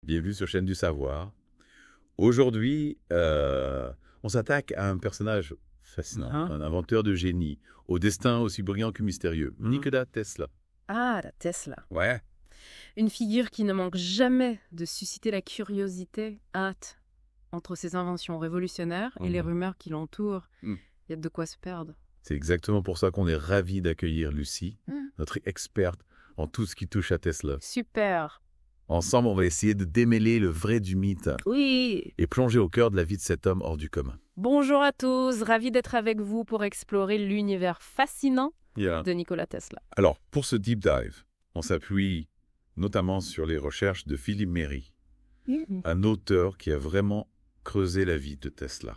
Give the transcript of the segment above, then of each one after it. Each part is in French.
Bienvenue sur Chaîne du Savoir. Aujourd'hui, on s'attaque à un personnage fascinant, un inventeur de génie, au destin aussi brillant que mystérieux, Nikola Tesla. Ah, la Tesla. Ouais. Une figure qui ne manque jamais de susciter la curiosité, hâte. Entre ses inventions révolutionnaires et les rumeurs qui l'entourent, il y a de quoi se perdre. C'est exactement pour ça qu'on est ravis d'accueillir Lucie, notre experte en tout ce qui touche à Tesla. Super. Ensemble, on va essayer de démêler le vrai du mythe Oui. et plonger au cœur de la vie de cet homme hors du commun. Bonjour à tous, ravi d'être avec vous pour explorer l'univers fascinant de Nikola Tesla. Alors, pour ce deep dive, on s'appuie notamment sur les recherches de Philippe Méry, un auteur qui a vraiment creusé la vie de Tesla.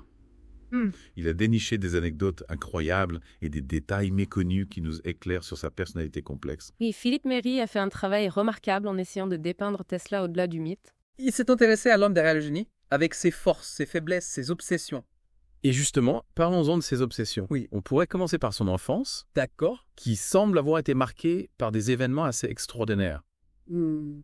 Il a déniché des anecdotes incroyables et des détails méconnus qui nous éclairent sur sa personnalité complexe. Oui, Philippe Méry a fait un travail remarquable en essayant de dépeindre Tesla au-delà du mythe. Il s'est intéressé à l'homme derrière le génie, avec ses forces, ses faiblesses, ses obsessions. Et justement, parlons-en de ses obsessions. Oui. On pourrait commencer par son enfance, D'accord. qui semble avoir été marquée par des événements assez extraordinaires.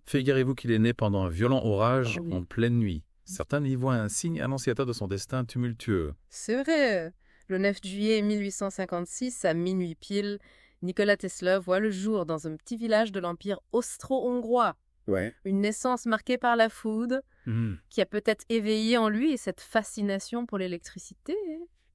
Figurez-vous qu'il est né pendant un violent orage en pleine nuit. Certains y voient un signe annonciateur de son destin tumultueux. C'est vrai. Le 9 juillet 1856, à minuit pile, Nikola Tesla voit le jour dans un petit village de l'Empire austro-hongrois. Ouais. Une naissance marquée par la foudre, qui a peut-être éveillé en lui cette fascination pour l'électricité.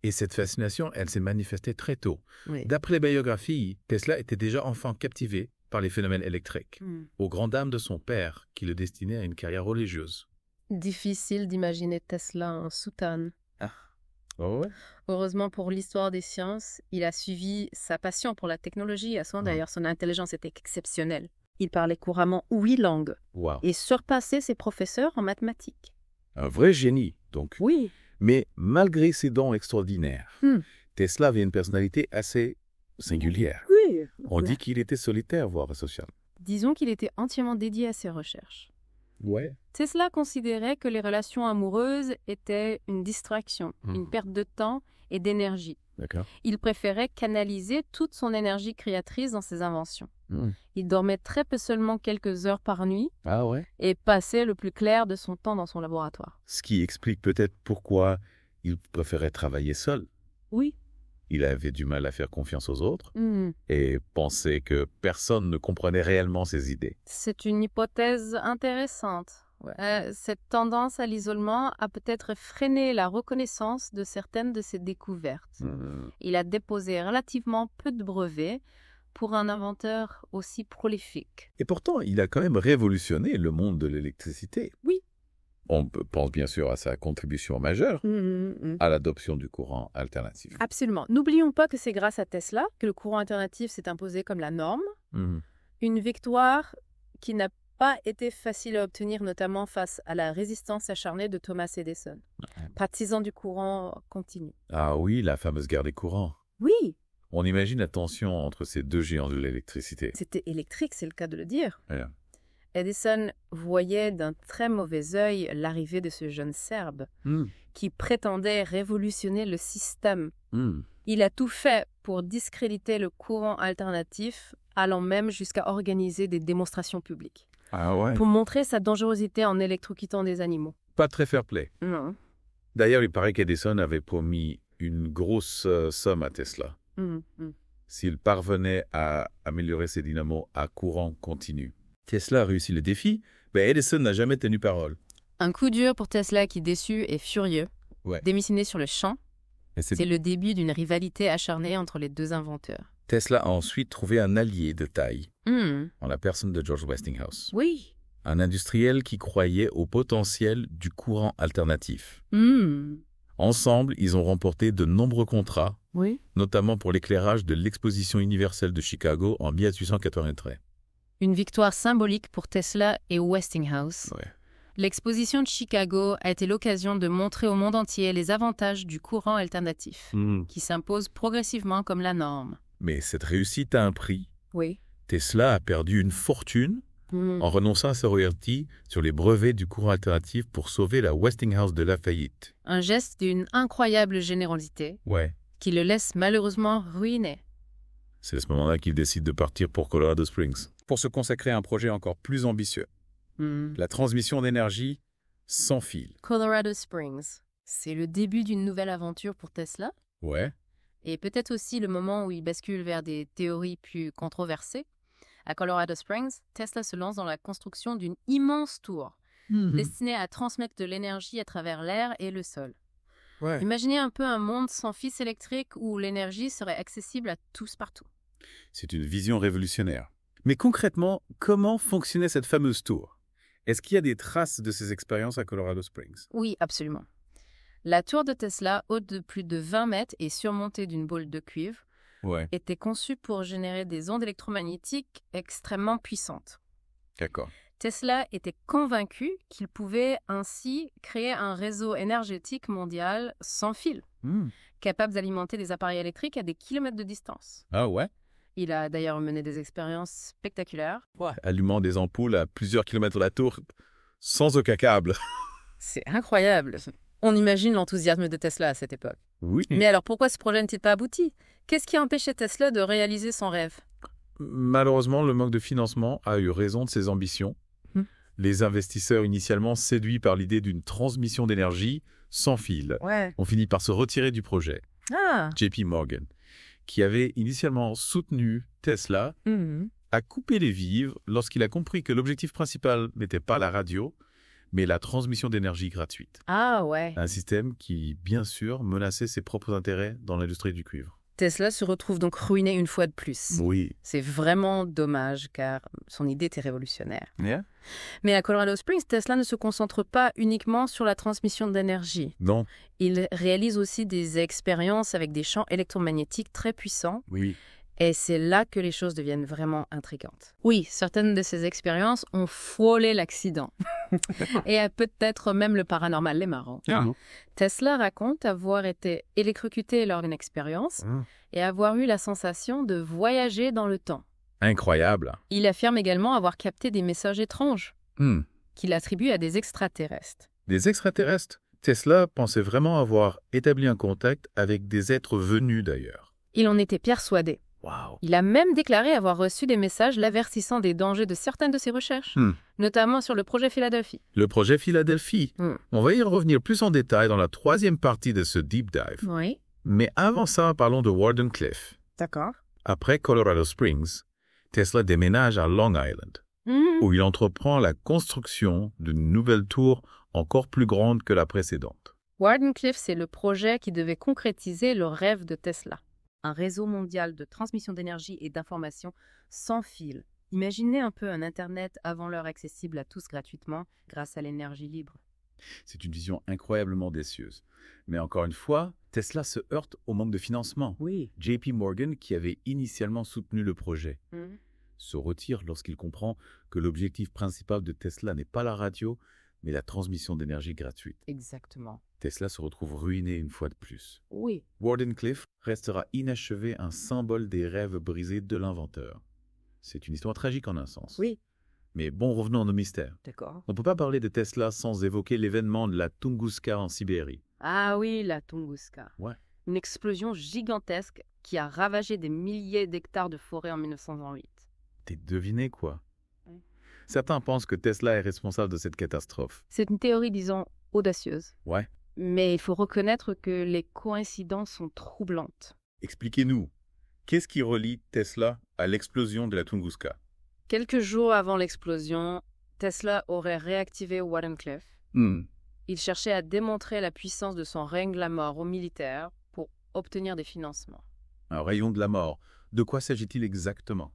Et cette fascination, elle s'est manifestée très tôt. Oui. D'après les biographies, Tesla était déjà enfant captivé par les phénomènes électriques, aux grandes dames de son père, qui le destinait à une carrière religieuse. Difficile d'imaginer Tesla en soutane. Oh ouais. Heureusement pour l'histoire des sciences, il a suivi sa passion pour la technologie. À son d'ailleurs, son intelligence était exceptionnelle. Il parlait couramment 8 langues Wow. et surpassait ses professeurs en mathématiques. Un vrai génie, donc. Oui. Mais malgré ses dons extraordinaires, Tesla avait une personnalité assez singulière. Oui. On dit qu'il était solitaire, voire asocial. Disons qu'il était entièrement dédié à ses recherches. Ouais. Tesla considérait que les relations amoureuses étaient une distraction, une perte de temps et d'énergie. D'accord. Il préférait canaliser toute son énergie créatrice dans ses inventions. Il dormait très peu, seulement quelques heures par nuit, Ah ouais. et passait le plus clair de son temps dans son laboratoire. Ce qui explique peut-être pourquoi il préférait travailler seul. Oui. Il avait du mal à faire confiance aux autres et pensait que personne ne comprenait réellement ses idées. C'est une hypothèse intéressante. Cette tendance à l'isolement a peut-être freiné la reconnaissance de certaines de ses découvertes. Il a déposé relativement peu de brevets pour un inventeur aussi prolifique. Et pourtant, il a quand même révolutionné le monde de l'électricité. Oui. On pense bien sûr à sa contribution majeure à l'adoption du courant alternatif. Absolument. N'oublions pas que c'est grâce à Tesla que le courant alternatif s'est imposé comme la norme. Une victoire qui n'a pas été facile à obtenir, notamment face à la résistance acharnée de Thomas Edison, partisan du courant continu. Ah oui, la fameuse guerre des courants. Oui, On imagine la tension entre ces deux géants de l'électricité. c'était électrique, c'est le cas de le dire. Ouais. Edison voyait d'un très mauvais œil l'arrivée de ce jeune Serbe qui prétendait révolutionner le système. Il a tout fait pour discréditer le courant alternatif, allant même jusqu'à organiser des démonstrations publiques, Ah ouais. pour montrer sa dangerosité en électrocutant des animaux. Pas très fair-play. Non. D'ailleurs, il paraît qu'Edison avait promis une grosse somme à Tesla s'il parvenait à améliorer ses dynamos à courant continu. Tesla a réussi le défi, mais Edison n'a jamais tenu parole. Un coup dur pour Tesla qui, déçu et furieux, Ouais. démissionnait sur le champ. Et C'est le début d'une rivalité acharnée entre les deux inventeurs. Tesla a ensuite trouvé un allié de taille, en la personne de George Westinghouse, Oui. un industriel qui croyait au potentiel du courant alternatif. Ensemble, ils ont remporté de nombreux contrats, Oui. notamment pour l'éclairage de l'exposition universelle de Chicago en 1883. Une victoire symbolique pour Tesla et Westinghouse. Ouais. L'exposition de Chicago a été l'occasion de montrer au monde entier les avantages du courant alternatif, qui s'impose progressivement comme la norme. Mais cette réussite a un prix. Oui. Tesla a perdu une fortune en renonçant à sa royalty sur les brevets du courant alternatif pour sauver la Westinghouse de la faillite. Un geste d'une incroyable générosité Ouais. qui le laisse malheureusement ruiné. C'est à ce moment-là qu'il décide de partir pour Colorado Springs. Pour se consacrer à un projet encore plus ambitieux. La transmission d'énergie sans fil. Colorado Springs, c'est le début d'une nouvelle aventure pour Tesla. Ouais. Et peut-être aussi le moment où il bascule vers des théories plus controversées. À Colorado Springs, Tesla se lance dans la construction d'une immense tour destinée à transmettre de l'énergie à travers l'air et le sol. Ouais. Imaginez un peu un monde sans fils électriques où l'énergie serait accessible à tous partout. C'est une vision révolutionnaire. Mais concrètement, comment fonctionnait cette fameuse tour? Est-ce qu'il y a des traces de ces expériences à Colorado Springs? Oui, absolument. La tour de Tesla, haute de plus de 20 mètres et surmontée d'une boule de cuivre, était conçue pour générer des ondes électromagnétiques extrêmement puissantes. D'accord. Tesla était convaincu qu'il pouvait ainsi créer un réseau énergétique mondial sans fil, capable d'alimenter des appareils électriques à des kilomètres de distance. Ah ouais? Il a d'ailleurs mené des expériences spectaculaires. Allumant des ampoules à plusieurs kilomètres de la tour sans aucun câble. C'est incroyable. On imagine l'enthousiasme de Tesla à cette époque. Oui. Mais alors pourquoi ce projet n'est-il pas abouti? Qu'est-ce qui a empêché Tesla de réaliser son rêve? Malheureusement, le manque de financement a eu raison de ses ambitions. Les investisseurs initialement séduits par l'idée d'une transmission d'énergie sans fil ont fini par se retirer du projet. JP Morgan, qui avait initialement soutenu Tesla, a coupé les vivres lorsqu'il a compris que l'objectif principal n'était pas la radio, mais la transmission d'énergie gratuite. Un système qui, bien sûr, menaçait ses propres intérêts dans l'industrie du cuivre. Tesla se retrouve donc ruiné une fois de plus. Oui. C'est vraiment dommage car son idée était révolutionnaire. Mais à Colorado Springs, Tesla ne se concentre pas uniquement sur la transmission d'énergie. Non. Il réalise aussi des expériences avec des champs électromagnétiques très puissants. Oui. Et c'est là que les choses deviennent vraiment intrigantes. Oui, certaines de ces expériences ont frôlé l'accident. Et peut-être même le paranormal, les marrants. Tesla raconte avoir été électrocuté lors d'une expérience et avoir eu la sensation de voyager dans le temps. Incroyable. Il affirme également avoir capté des messages étranges qu'il attribue à des extraterrestres. Des extraterrestres? Tesla pensait vraiment avoir établi un contact avec des êtres venus d'ailleurs. Il en était persuadé. Wow. Il a même déclaré avoir reçu des messages l'avertissant des dangers de certaines de ses recherches, notamment sur le projet Philadelphie. Le projet Philadelphie. On va y revenir plus en détail dans la troisième partie de ce deep dive. Oui. Mais avant ça, parlons de Wardenclyffe. D'accord. Après Colorado Springs, Tesla déménage à Long Island, où il entreprend la construction d'une nouvelle tour encore plus grande que la précédente. Wardenclyffe, c'est le projet qui devait concrétiser le rêve de Tesla. Un réseau mondial de transmission d'énergie et d'informations sans fil. Imaginez un peu un Internet avant l'heure accessible à tous gratuitement grâce à l'énergie libre. C'est une vision incroyablement audacieuse. Mais encore une fois, Tesla se heurte au manque de financement. Oui. JP Morgan, qui avait initialement soutenu le projet, se retire lorsqu'il comprend que l'objectif principal de Tesla n'est pas la radio, mais la transmission d'énergie gratuite. Exactement. Tesla se retrouve ruiné une fois de plus. Oui. Wardenclyffe restera inachevé, un symbole des rêves brisés de l'inventeur. C'est une histoire tragique en un sens. Oui. Mais bon, revenons à nos mystères. D'accord. On ne peut pas parler de Tesla sans évoquer l'événement de la Tunguska en Sibérie. Ah oui, la Tunguska. Ouais. Une explosion gigantesque qui a ravagé des milliers d'hectares de forêt en 1908. T'es deviné quoi? Certains pensent que Tesla est responsable de cette catastrophe. C'est une théorie, disons, audacieuse. Ouais. Mais il faut reconnaître que les coïncidences sont troublantes. Expliquez-nous, qu'est-ce qui relie Tesla à l'explosion de la Tunguska? Quelques jours avant l'explosion, Tesla aurait réactivé Wardenclyffe. Il cherchait à démontrer la puissance de son règne de la mort aux militaires pour obtenir des financements. Un rayon de la mort. De quoi s'agit-il exactement?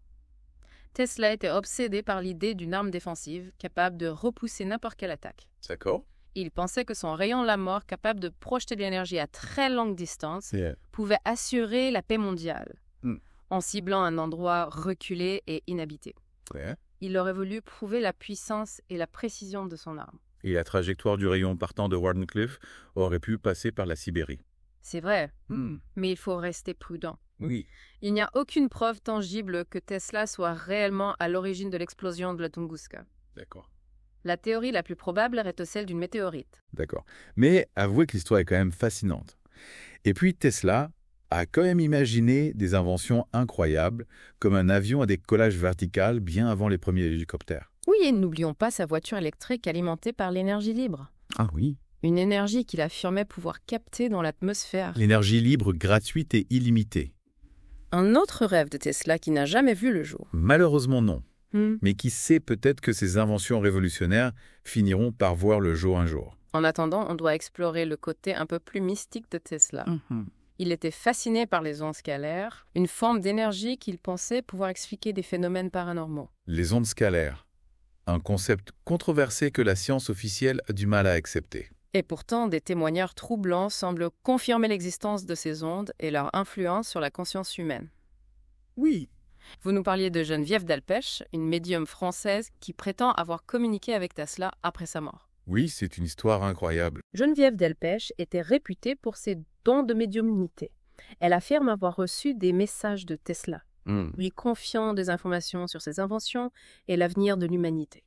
Tesla était obsédé par l'idée d'une arme défensive capable de repousser n'importe quelle attaque. D'accord. Il pensait que son rayon de la mort, capable de projeter de l'énergie à très longue distance, pouvait assurer la paix mondiale, en ciblant un endroit reculé et inhabité. Il aurait voulu prouver la puissance et la précision de son arme. Et la trajectoire du rayon partant de Wardenclyffe aurait pu passer par la Sibérie. C'est vrai, mais il faut rester prudent. Oui. Il n'y a aucune preuve tangible que Tesla soit réellement à l'origine de l'explosion de la Tunguska. D'accord. La théorie la plus probable reste celle d'une météorite. D'accord. Mais avouez que l'histoire est quand même fascinante. Et puis Tesla a quand même imaginé des inventions incroyables, comme un avion à décollage vertical bien avant les premiers hélicoptères. Oui, et n'oublions pas sa voiture électrique alimentée par l'énergie libre. Ah oui. Une énergie qu'il affirmait pouvoir capter dans l'atmosphère. L'énergie libre, gratuite et illimitée. Un autre rêve de Tesla qui n'a jamais vu le jour. Malheureusement non. Mais qui sait, peut-être que ces inventions révolutionnaires finiront par voir le jour un jour. En attendant, on doit explorer le côté un peu plus mystique de Tesla. Il était fasciné par les ondes scalaires, une forme d'énergie qu'il pensait pouvoir expliquer des phénomènes paranormaux. Les ondes scalaires, un concept controversé que la science officielle a du mal à accepter. Et pourtant, des témoignages troublants semblent confirmer l'existence de ces ondes et leur influence sur la conscience humaine. Oui. Vous nous parliez de Geneviève Delpech, une médium française qui prétend avoir communiqué avec Tesla après sa mort. Oui, c'est une histoire incroyable. Geneviève Delpech était réputée pour ses dons de médiumnité. Elle affirme avoir reçu des messages de Tesla, lui confiant des informations sur ses inventions et l'avenir de l'humanité.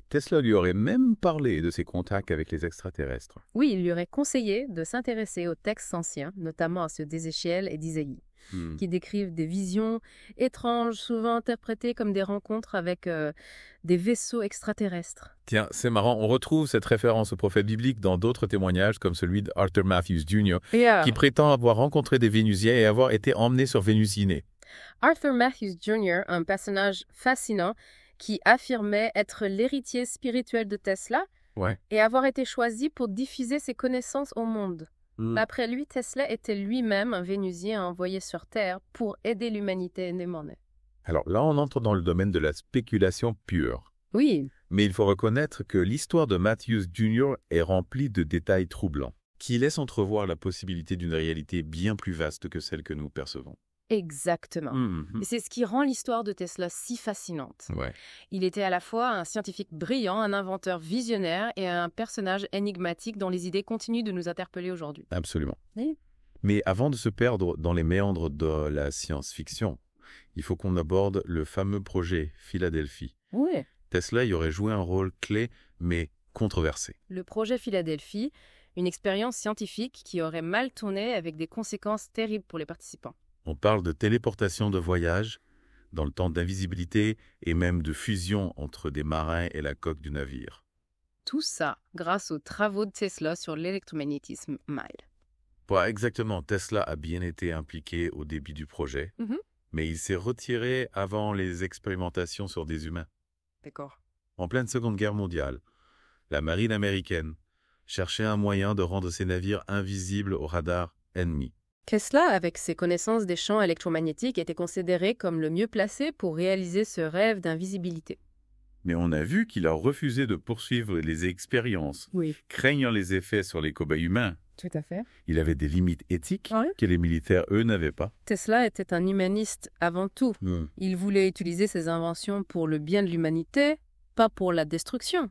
Tesla lui aurait même parlé de ses contacts avec les extraterrestres. Oui, il lui aurait conseillé de s'intéresser aux textes anciens, notamment à ceux d'Ézéchiel et d'Isaïe, qui décrivent des visions étranges, souvent interprétées comme des rencontres avec des vaisseaux extraterrestres. Tiens, c'est marrant, on retrouve cette référence au prophète biblique dans d'autres témoignages, comme celui d'Arthur Matthews Jr., qui prétend avoir rencontré des Vénusiens et avoir été emmené sur Vénus Iné. Arthur Matthews Jr., un personnage fascinant, qui affirmait être l'héritier spirituel de Tesla et avoir été choisi pour diffuser ses connaissances au monde. D'après lui, Tesla était lui-même un Vénusien envoyé sur Terre pour aider l'humanité née. Alors là, on entre dans le domaine de la spéculation pure. Oui. Mais il faut reconnaître que l'histoire de Matthews Jr. est remplie de détails troublants, qui laissent entrevoir la possibilité d'une réalité bien plus vaste que celle que nous percevons. Exactement. Et c'est ce qui rend l'histoire de Tesla si fascinante. Il était à la fois un scientifique brillant, un inventeur visionnaire et un personnage énigmatique dont les idées continuent de nous interpeller aujourd'hui. Absolument. Oui. Mais avant de se perdre dans les méandres de la science-fiction, il faut qu'on aborde le fameux projet Philadelphie. Oui. Tesla y aurait joué un rôle clé, mais controversé. Le projet Philadelphie, une expérience scientifique qui aurait mal tourné avec des conséquences terribles pour les participants. On parle de téléportation de voyage, dans le temps d'invisibilité et même de fusion entre des marins et la coque du navire. Tout ça grâce aux travaux de Tesla sur l'électromagnétisme mild. Pas exactement, Tesla a bien été impliqué au début du projet, mais il s'est retiré avant les expérimentations sur des humains. D'accord. En pleine Seconde Guerre mondiale, la marine américaine cherchait un moyen de rendre ses navires invisibles aux radars ennemis. Tesla, avec ses connaissances des champs électromagnétiques, était considéré comme le mieux placé pour réaliser ce rêve d'invisibilité. Mais on a vu qu'il a refusé de poursuivre les expériences, craignant les effets sur les cobayes humains. Tout à fait. Il avait des limites éthiques que les militaires, eux, n'avaient pas. Tesla était un humaniste avant tout. Il voulait utiliser ses inventions pour le bien de l'humanité, pas pour la destruction.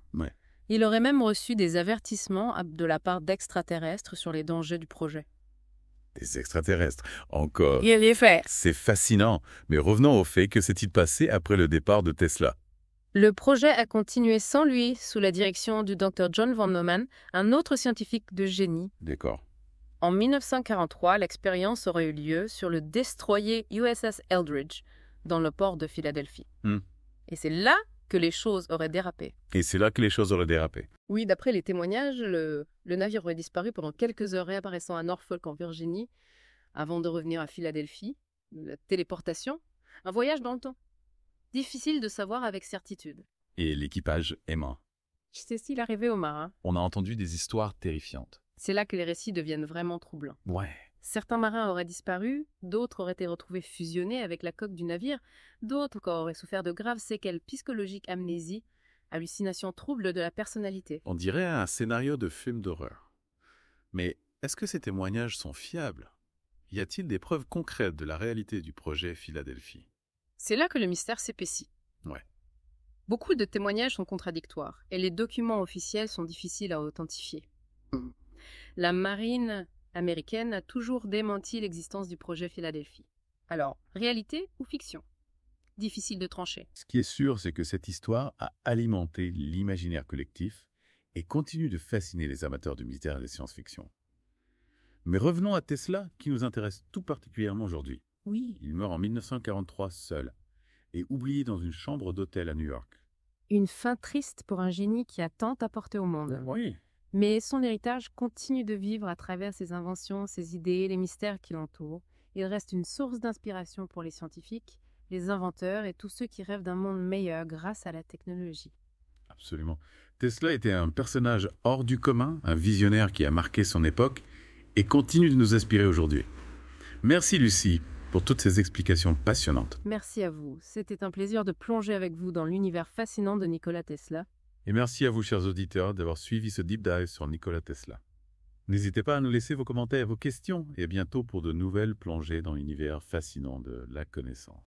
Il aurait même reçu des avertissements de la part d'extraterrestres sur les dangers du projet. Des extraterrestres, encore. Il est fait. C'est fascinant, mais revenons au fait que s'est-il passé après le départ de Tesla. Le projet a continué sans lui, sous la direction du Dr John von Neumann, un autre scientifique de génie. D'accord. En 1943, l'expérience aurait eu lieu sur le destroyer USS Eldridge, dans le port de Philadelphie. Et c'est là que les choses auraient dérapé. Oui, d'après les témoignages, le navire aurait disparu pendant quelques heures, réapparaissant à Norfolk en Virginie, avant de revenir à Philadelphie. La téléportation, un voyage dans le temps. Difficile de savoir avec certitude. Et l'équipage est mort. C'est s'il arrivait aux marins. On a entendu des histoires terrifiantes. C'est là que les récits deviennent vraiment troublants. Ouais. Certains marins auraient disparu, d'autres auraient été retrouvés fusionnés avec la coque du navire, d'autres encore auraient souffert de graves séquelles psychologiques, amnésie, hallucinations troubles de la personnalité. On dirait un scénario de film d'horreur. Mais est-ce que ces témoignages sont fiables? Y a-t-il des preuves concrètes de la réalité du projet Philadelphie? C'est là que le mystère s'épaissit. Beaucoup de témoignages sont contradictoires et les documents officiels sont difficiles à authentifier. La marine américaine a toujours démenti l'existence du projet Philadelphie. Alors, réalité ou fiction? Difficile de trancher. Ce qui est sûr, c'est que cette histoire a alimenté l'imaginaire collectif et continue de fasciner les amateurs du mystère et des science-fiction. Mais revenons à Tesla, qui nous intéresse tout particulièrement aujourd'hui. Oui. Il meurt en 1943 seul et oublié dans une chambre d'hôtel à New York. Une fin triste pour un génie qui a tant apporté au monde. Oui. Mais son héritage continue de vivre à travers ses inventions, ses idées, les mystères qui l'entourent. Il reste une source d'inspiration pour les scientifiques, les inventeurs et tous ceux qui rêvent d'un monde meilleur grâce à la technologie. Absolument. Tesla était un personnage hors du commun, un visionnaire qui a marqué son époque et continue de nous inspirer aujourd'hui. Merci Lucie pour toutes ces explications passionnantes. Merci à vous. C'était un plaisir de plonger avec vous dans l'univers fascinant de Nikola Tesla. Et merci à vous, chers auditeurs, d'avoir suivi ce deep dive sur Nikola Tesla. N'hésitez pas à nous laisser vos commentaires et vos questions, et à bientôt pour de nouvelles plongées dans l'univers fascinant de la connaissance.